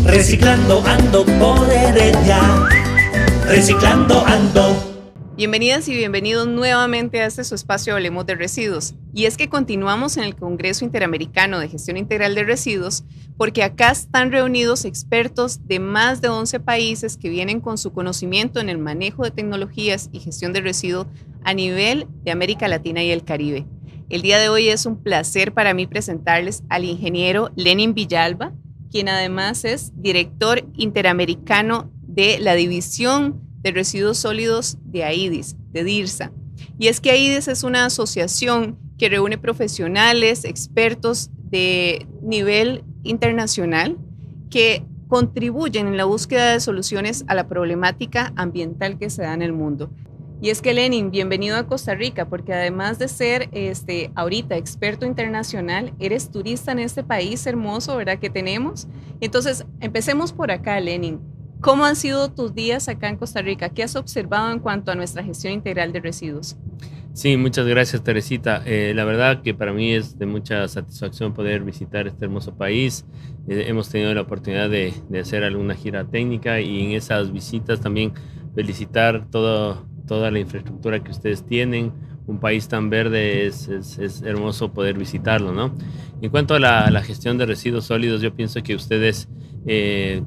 Reciclando ando, poder ya. Reciclando ando. Bienvenidas y bienvenidos nuevamente a este su espacio Hablemos de Residuos. Y es que continuamos en el Congreso Interamericano de Gestión Integral de Residuos porque acá están reunidos expertos de más de 11 países que vienen con su conocimiento en el manejo de tecnologías y gestión de residuos a nivel de América Latina y el Caribe. El día de hoy es un placer para mí presentarles al ingeniero Lenin Villalba, quien además es director interamericano de la División de Residuos Sólidos de AIDIS, de DIRSA. Y es que AIDIS es una asociación que reúne profesionales, expertos de nivel internacional que contribuyen en la búsqueda de soluciones a la problemática ambiental que se da en el mundo. Y es que Lenin, bienvenido a Costa Rica, porque además de ser ahorita experto internacional, eres turista en este país hermoso, ¿verdad? Que tenemos. Entonces, empecemos por acá, Lenin. ¿Cómo han sido tus días acá en Costa Rica? ¿Qué has observado en cuanto a nuestra gestión integral de residuos? Sí, muchas gracias, Teresita. La verdad que para mí es de mucha satisfacción poder visitar este hermoso país. Hemos tenido la oportunidad de hacer alguna gira técnica y en esas visitas también felicitar toda la infraestructura que ustedes tienen. Un país tan verde es hermoso poder visitarlo, ¿no? En cuanto a la gestión de residuos sólidos, yo pienso que ustedes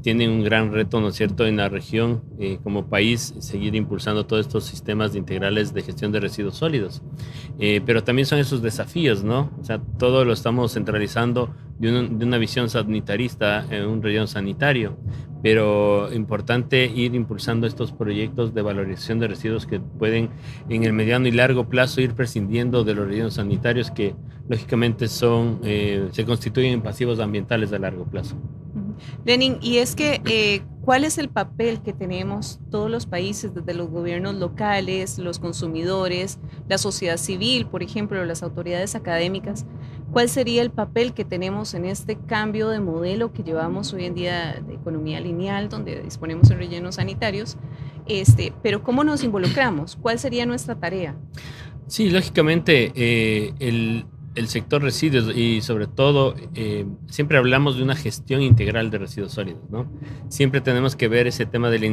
tienen un gran reto, ¿no es cierto?, en la región como país, seguir impulsando todos estos sistemas integrales de gestión de residuos sólidos. Pero también son esos desafíos, ¿no? O sea, todo lo estamos centralizando de una visión sanitarista en un relleno sanitario, pero importante ir impulsando estos proyectos de valorización de residuos que pueden en el mediano y largo plazo ir prescindiendo de los rellenos sanitarios que lógicamente se constituyen en pasivos ambientales a largo plazo. Lenin, y es que, ¿cuál es el papel que tenemos todos los países, desde los gobiernos locales, los consumidores, la sociedad civil, por ejemplo, las autoridades académicas? ¿Cuál sería el papel que tenemos en este cambio de modelo que llevamos hoy en día de economía lineal, donde disponemos de rellenos sanitarios? Pero ¿cómo nos involucramos? ¿Cuál sería nuestra tarea? Sí, lógicamente el sector residuos y sobre todo siempre hablamos de una gestión integral de residuos sólidos, ¿no? Siempre tenemos que ver ese tema de la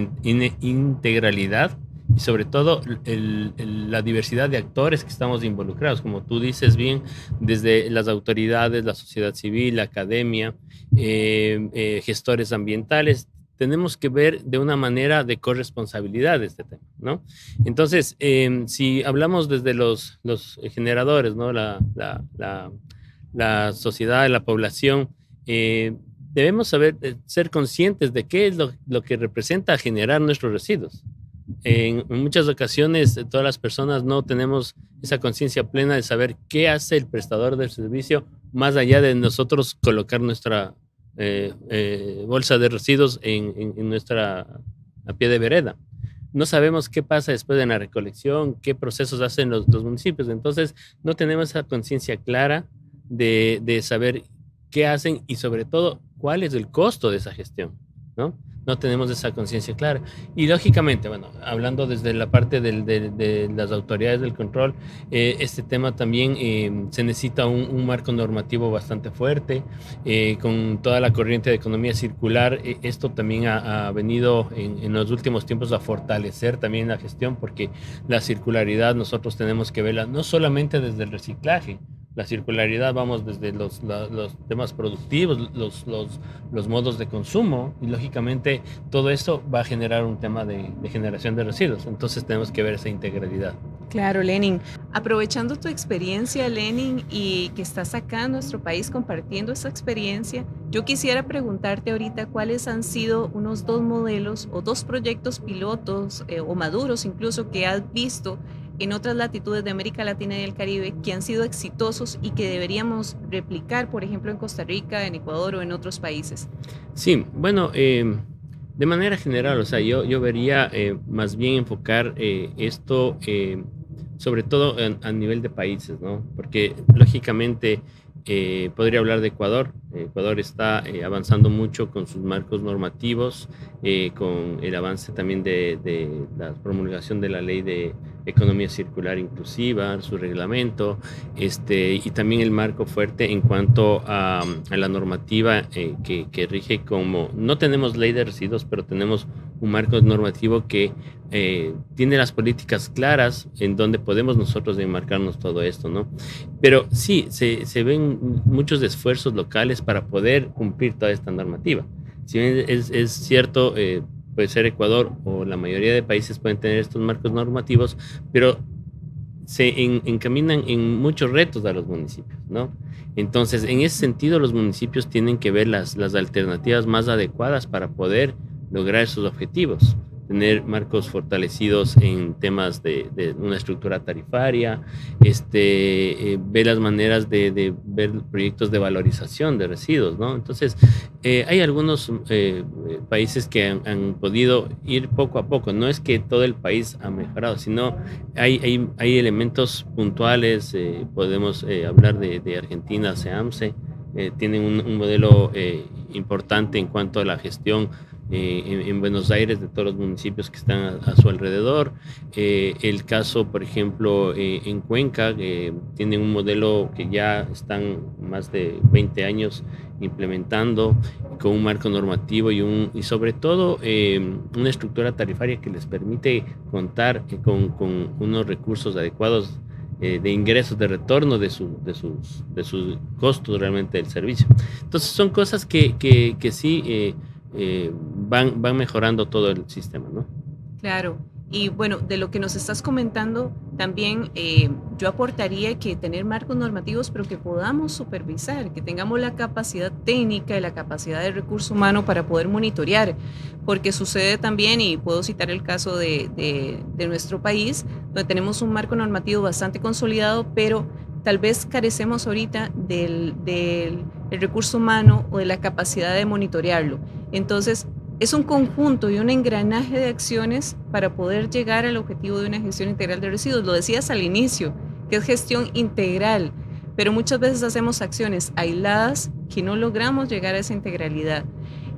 integralidad y sobre todo la diversidad de actores que estamos involucrados, como tú dices bien, desde las autoridades, la sociedad civil, la academia, gestores ambientales. Tenemos que ver de una manera de corresponsabilidad este tema, ¿no? Entonces, si hablamos desde los generadores, ¿no? La sociedad, la población, debemos ser conscientes de qué es lo que representa generar nuestros residuos. En muchas ocasiones, todas las personas no tenemos esa conciencia plena de saber qué hace el prestador del servicio, más allá de nosotros colocar nuestra bolsa de residuos en nuestra a pie de vereda. No sabemos qué pasa después de la recolección, qué procesos hacen los municipios. Entonces, no tenemos esa conciencia clara de saber qué hacen y sobre todo cuál es el costo de esa gestión, ¿no? No tenemos esa conciencia clara. Y lógicamente, bueno, hablando desde la parte de las autoridades del control, este tema también se necesita un marco normativo bastante fuerte, con toda la corriente de economía circular. Esto también ha venido en los últimos tiempos a fortalecer también la gestión, porque la circularidad nosotros tenemos que verla no solamente desde el reciclaje. La circularidad, vamos desde los temas productivos, los modos de consumo y lógicamente todo esto va a generar un tema de generación de residuos. Entonces tenemos que ver esa integralidad. Claro, Lenin. Aprovechando tu experiencia, Lenin, y que estás acá en nuestro país compartiendo esa experiencia, yo quisiera preguntarte ahorita cuáles han sido unos 2 modelos o 2 proyectos pilotos o maduros incluso que has visto en otras latitudes de América Latina y el Caribe que han sido exitosos y que deberíamos replicar, por ejemplo, en Costa Rica, en Ecuador o en otros países. Sí, bueno, de manera general, o sea, yo vería más bien enfocar esto sobre todo a nivel de países, ¿no? Porque lógicamente podría hablar de Ecuador. Ecuador está avanzando mucho con sus marcos normativos, con el avance también de la promulgación de la ley de economía circular inclusiva, su reglamento, y también el marco fuerte en cuanto a la normativa que rige como, no tenemos ley de residuos, pero tenemos un marco normativo que tiene las políticas claras en donde podemos nosotros enmarcarnos todo esto, ¿no? Pero sí, se ven muchos esfuerzos locales para poder cumplir toda esta normativa. Si bien es cierto, puede ser Ecuador o la mayoría de países pueden tener estos marcos normativos, pero se encaminan en muchos retos a los municipios, ¿no? Entonces, en ese sentido, los municipios tienen que ver las alternativas más adecuadas para poder lograr esos objetivos. Tener marcos fortalecidos en temas de una estructura tarifaria, ver las maneras de ver proyectos de valorización de residuos, ¿no? Entonces, hay algunos países que han podido ir poco a poco. No es que todo el país ha mejorado, sino hay elementos puntuales. Podemos hablar de Argentina, SEAMSE, tienen un modelo importante en cuanto a la gestión en Buenos Aires de todos los municipios que están a su alrededor. El caso, por ejemplo, en Cuenca, tienen un modelo que ya están más de 20 años implementando, con un marco normativo y sobre todo una estructura tarifaria que les permite contar con unos recursos adecuados de ingresos, de retorno de sus costos realmente del servicio. Entonces son cosas que sí van mejorando todo el sistema, ¿no? Claro. Y bueno, de lo que nos estás comentando, también yo aportaría que tener marcos normativos, pero que podamos supervisar, que tengamos la capacidad técnica y la capacidad de recurso humano para poder monitorear, porque sucede también, y puedo citar el caso de nuestro país, donde tenemos un marco normativo bastante consolidado, pero tal vez carecemos ahorita del recurso humano o de la capacidad de monitorearlo. Entonces, es un conjunto y un engranaje de acciones para poder llegar al objetivo de una gestión integral de residuos. Lo decías al inicio, que es gestión integral, pero muchas veces hacemos acciones aisladas que no logramos llegar a esa integralidad.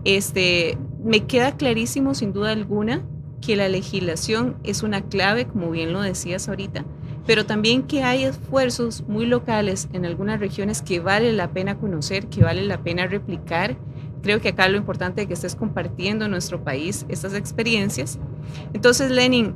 Me queda clarísimo, sin duda alguna, que la legislación es una clave, como bien lo decías ahorita, pero también que hay esfuerzos muy locales en algunas regiones que vale la pena conocer, que vale la pena replicar. Creo que acá lo importante es que estés compartiendo en nuestro país estas experiencias. Entonces, Lenin,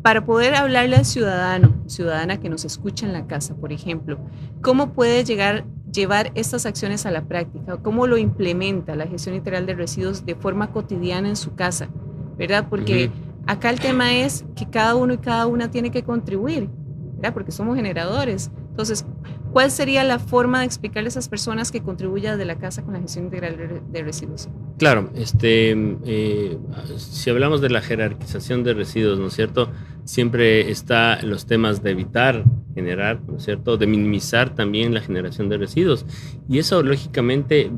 para poder hablarle al ciudadana que nos escucha en la casa, por ejemplo, ¿cómo puede llevar estas acciones a la práctica? ¿Cómo lo implementa la gestión integral de residuos de forma cotidiana en su casa? ¿Verdad? Porque acá el tema es que cada uno y cada una tiene que contribuir, ¿verdad? Porque somos generadores. Entonces, ¿cuál sería la forma de explicarle a esas personas que contribuyan desde la casa con la gestión integral de residuos? Claro, si hablamos de la jerarquización de residuos, ¿no es cierto? Siempre está los temas de evitar generar, ¿no es cierto? De minimizar también la generación de residuos. Y eso, lógicamente,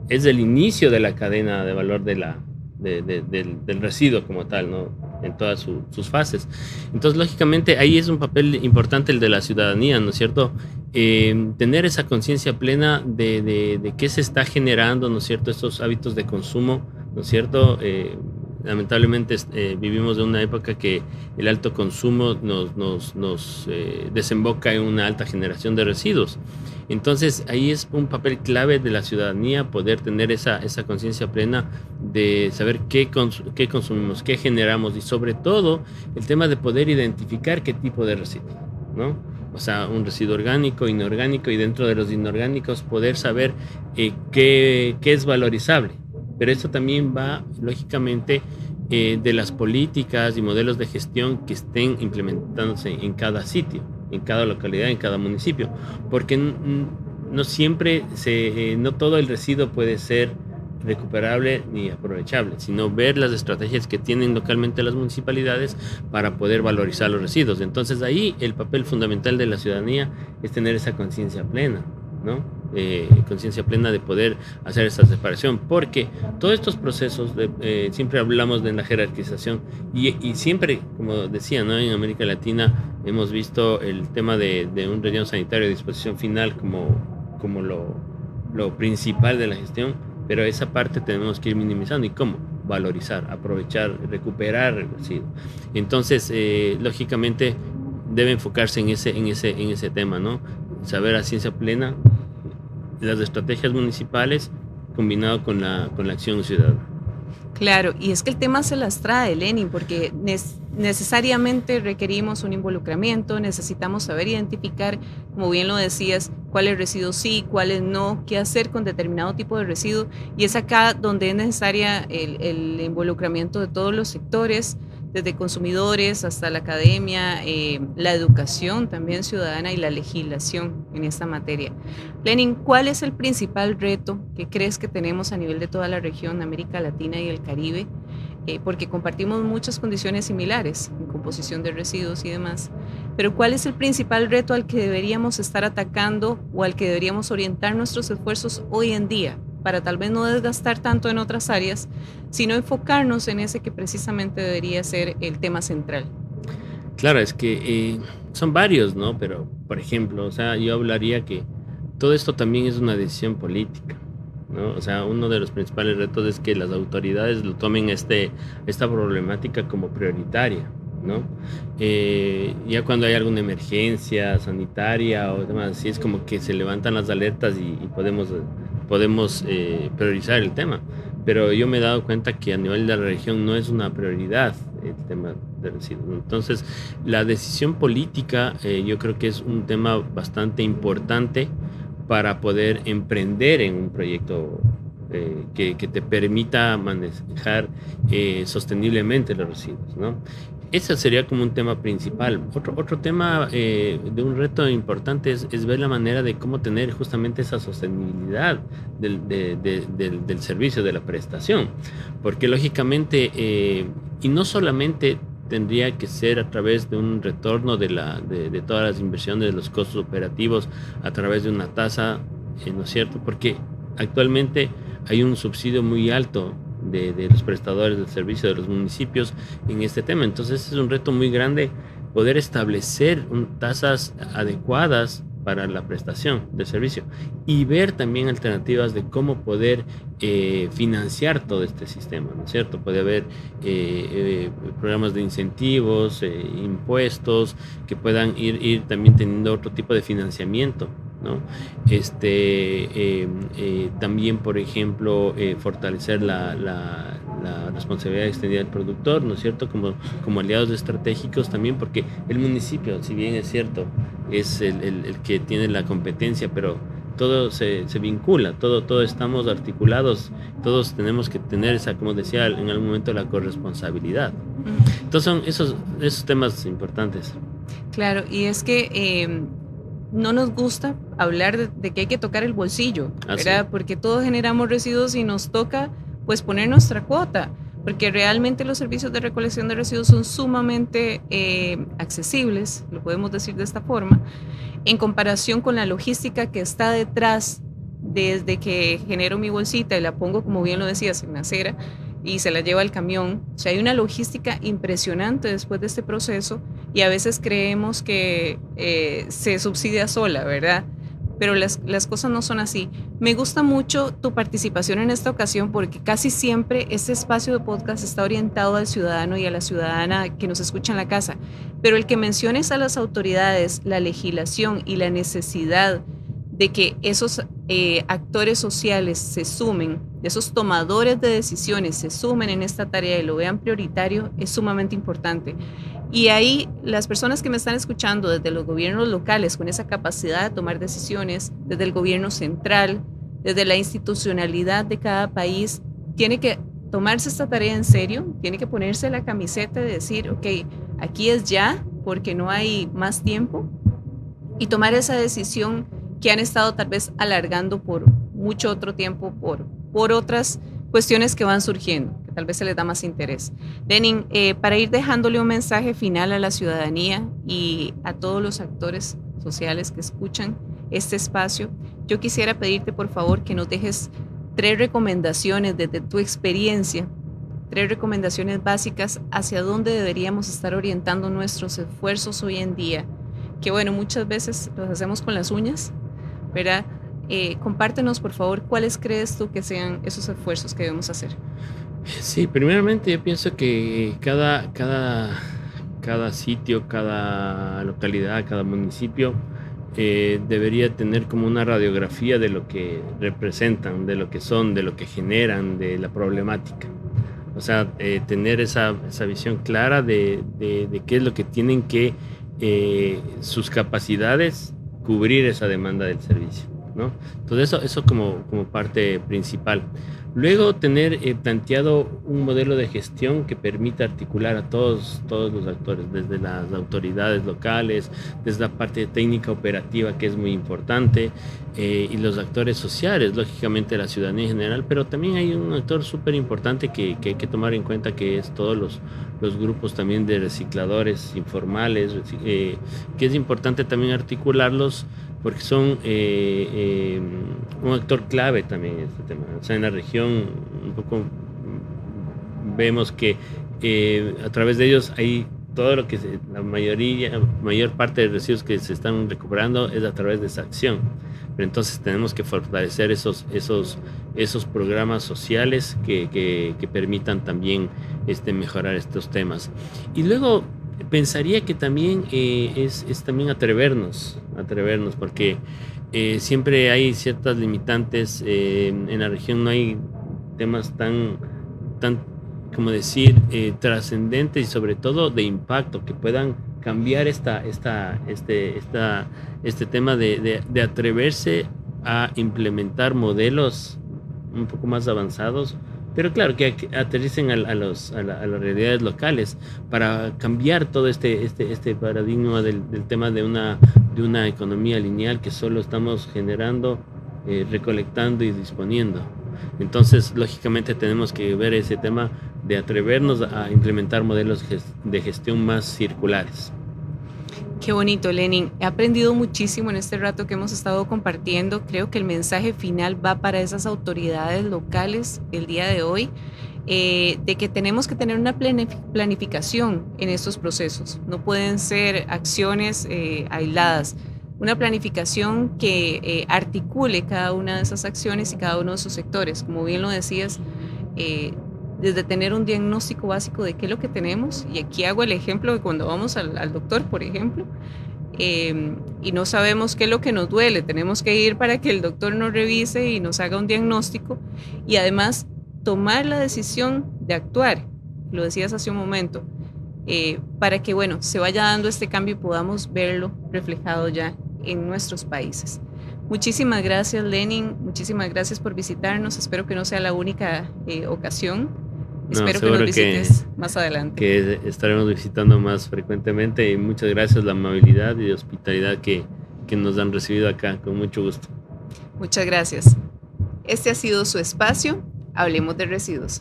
es el inicio de la cadena de valor del residuo como tal, ¿no? En todas sus fases. Entonces, lógicamente, ahí es un papel importante el de la ciudadanía, ¿no es cierto? Tener esa conciencia plena de qué se está generando, ¿no es cierto? Estos hábitos de consumo, ¿no es cierto? Lamentablemente vivimos de una época que el alto consumo nos desemboca en una alta generación de residuos. Entonces, ahí es un papel clave de la ciudadanía poder tener esa conciencia plena de saber qué consumimos, qué generamos y sobre todo el tema de poder identificar qué tipo de residuo, ¿no? O sea, un residuo orgánico, inorgánico, y dentro de los inorgánicos poder saber qué es valorizable. Pero esto también va, lógicamente, de las políticas y modelos de gestión que estén implementándose en cada sitio, en cada localidad, en cada municipio, porque no siempre, no todo el residuo puede ser recuperable ni aprovechable, sino ver las estrategias que tienen localmente las municipalidades para poder valorizar los residuos. Entonces ahí el papel fundamental de la ciudadanía es tener esa conciencia plena, ¿no? Conciencia plena de poder hacer esta separación, porque todos estos procesos, siempre hablamos de la jerarquización y siempre, como decía, ¿no? En América Latina hemos visto el tema de un relleno sanitario de disposición final como lo lo principal de la gestión, pero esa parte tenemos que ir minimizando. ¿Y cómo? Valorizar, aprovechar, recuperar el residuo. Entonces, lógicamente, debe enfocarse en ese tema, ¿no? Saber a ciencia plena las estrategias municipales combinado con la acción ciudadana. Claro, y es que el tema se las trae, Lenin, porque necesariamente requerimos un involucramiento, necesitamos saber identificar, como bien lo decías, cuáles residuos sí, cuáles no, qué hacer con determinado tipo de residuo, y es acá donde es necesaria el involucramiento de todos los sectores, desde consumidores hasta la academia, la educación también ciudadana y la legislación en esta materia. Lenin, ¿cuál es el principal reto que crees que tenemos a nivel de toda la región, América Latina y el Caribe? Porque compartimos muchas condiciones similares en composición de residuos y demás, pero ¿cuál es el principal reto al que deberíamos estar atacando o al que deberíamos orientar nuestros esfuerzos hoy en día, para tal vez no desgastar tanto en otras áreas, sino enfocarnos en ese que precisamente debería ser el tema central? Claro, es que son varios, ¿no? Pero, por ejemplo, o sea, yo hablaría que todo esto también es una decisión política, ¿no? O sea, uno de los principales retos es que las autoridades lo tomen esta problemática como prioritaria, ¿no? Ya cuando hay alguna emergencia sanitaria o demás, así es como que se levantan las alertas y podemos priorizar el tema. Pero yo me he dado cuenta que a nivel de la región no es una prioridad el tema de residuos. Entonces, la decisión política yo creo que es un tema bastante importante para poder emprender en un proyecto que te permita manejar sosteniblemente los residuos, ¿no? Ese sería como un tema principal. Otro tema de un reto importante es ver la manera de cómo tener justamente esa sostenibilidad del servicio, de la prestación. Porque lógicamente, y no solamente tendría que ser a través de un retorno de todas las inversiones, de los costos operativos, a través de una tasa, ¿no es cierto? Porque actualmente hay un subsidio muy alto de los prestadores del servicio de los municipios en este tema. Entonces es un reto muy grande poder establecer tasas adecuadas para la prestación del servicio y ver también alternativas de cómo poder financiar todo este sistema, ¿no es cierto? Puede haber programas de incentivos, impuestos que puedan ir también teniendo otro tipo de financiamiento, ¿no? También, por ejemplo, fortalecer la responsabilidad extendida del productor, ¿no es cierto? Como aliados estratégicos también, porque el municipio, si bien es cierto, es el que tiene la competencia, pero todo se vincula, todo estamos articulados, todos tenemos que tener esa, como decía en algún momento, la corresponsabilidad. Entonces son esos temas importantes. Claro, y es que no nos gusta hablar de que hay que tocar el bolsillo, ¿verdad? Sí. Porque todos generamos residuos y nos toca pues poner nuestra cuota, porque realmente los servicios de recolección de residuos son sumamente accesibles, lo podemos decir de esta forma, en comparación con la logística que está detrás desde que genero mi bolsita y la pongo, como bien lo decías, en la acera y se la lleva al camión. O sea, hay una logística impresionante después de este proceso y a veces creemos que se subsidia sola, ¿verdad? Pero las cosas no son así. Me gusta mucho tu participación en esta ocasión porque casi siempre este espacio de podcast está orientado al ciudadano y a la ciudadana que nos escucha en la casa. Pero el que menciones a las autoridades, la legislación y la necesidad de que esos actores sociales se sumen, esos tomadores de decisiones se sumen en esta tarea y lo vean prioritario, es sumamente importante. Y ahí las personas que me están escuchando desde los gobiernos locales con esa capacidad de tomar decisiones, desde el gobierno central, desde la institucionalidad de cada país, tiene que tomarse esta tarea en serio, tiene que ponerse la camiseta y decir, ok, aquí es ya, porque no hay más tiempo, y tomar esa decisión que han estado tal vez alargando por mucho otro tiempo, por otras cuestiones que van surgiendo, que tal vez se les da más interés. Lenin, para ir dejándole un mensaje final a la ciudadanía y a todos los actores sociales que escuchan este espacio, yo quisiera pedirte por favor que nos dejes 3 recomendaciones desde tu experiencia, 3 recomendaciones básicas hacia dónde deberíamos estar orientando nuestros esfuerzos hoy en día, que bueno, muchas veces los hacemos con las uñas, ¿verdad? Compártenos, por favor, cuáles crees tú que sean esos esfuerzos que debemos hacer. Sí, primeramente yo pienso que cada sitio, cada localidad, cada municipio debería tener como una radiografía de lo que representan, de lo que son, de lo que generan, de la problemática. O sea, tener esa visión clara de qué es lo que tienen que sus capacidades cubrir esa demanda del servicio, ¿no? Entonces eso como parte principal. Luego tener planteado un modelo de gestión que permita articular a todos los actores, desde las autoridades locales, desde la parte técnica operativa, que es muy importante, y los actores sociales, lógicamente la ciudadanía en general, pero también hay un actor súper importante que hay que tomar en cuenta, que es todos los grupos también de recicladores informales, que es importante también articularlos, porque son un actor clave también en este tema. O sea, en la región un poco vemos que a través de ellos hay todo lo que la mayor parte de residuos que se están recuperando es a través de esa acción. Pero entonces tenemos que fortalecer esos programas sociales que permitan también mejorar estos temas. Y luego pensaría que también es también atrevernos, porque siempre hay ciertas limitantes. En la región no hay temas tan como decir, trascendentes y sobre todo de impacto, que puedan cambiar este tema de atreverse a implementar modelos un poco más avanzados, pero claro, que aterricen a las realidades locales para cambiar todo este paradigma del tema de una economía lineal que solo estamos generando, recolectando y disponiendo. Entonces, lógicamente tenemos que ver ese tema de atrevernos a implementar modelos de gestión más circulares. Qué bonito, Lenin. He aprendido muchísimo en este rato que hemos estado compartiendo. Creo que el mensaje final va para esas autoridades locales el día de hoy, de que tenemos que tener una planificación en estos procesos. No pueden ser acciones aisladas. Una planificación que articule cada una de esas acciones y cada uno de esos sectores. Como bien lo decías, desde tener un diagnóstico básico de qué es lo que tenemos, y aquí hago el ejemplo de cuando vamos al doctor, por ejemplo, y no sabemos qué es lo que nos duele, tenemos que ir para que el doctor nos revise y nos haga un diagnóstico, y además tomar la decisión de actuar, lo decías hace un momento, para que, bueno, se vaya dando este cambio y podamos verlo reflejado ya en nuestros países. Muchísimas gracias, Lenin, muchísimas gracias por visitarnos. Espero que no sea la única ocasión. Espero que nos visites más adelante. Que estaremos visitando más frecuentemente, y muchas gracias, la amabilidad y hospitalidad que nos han recibido acá, con mucho gusto. Muchas gracias. Este ha sido su espacio, Hablemos de Residuos.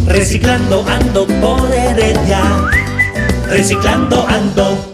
Reciclando ando por Heredia, reciclando ando.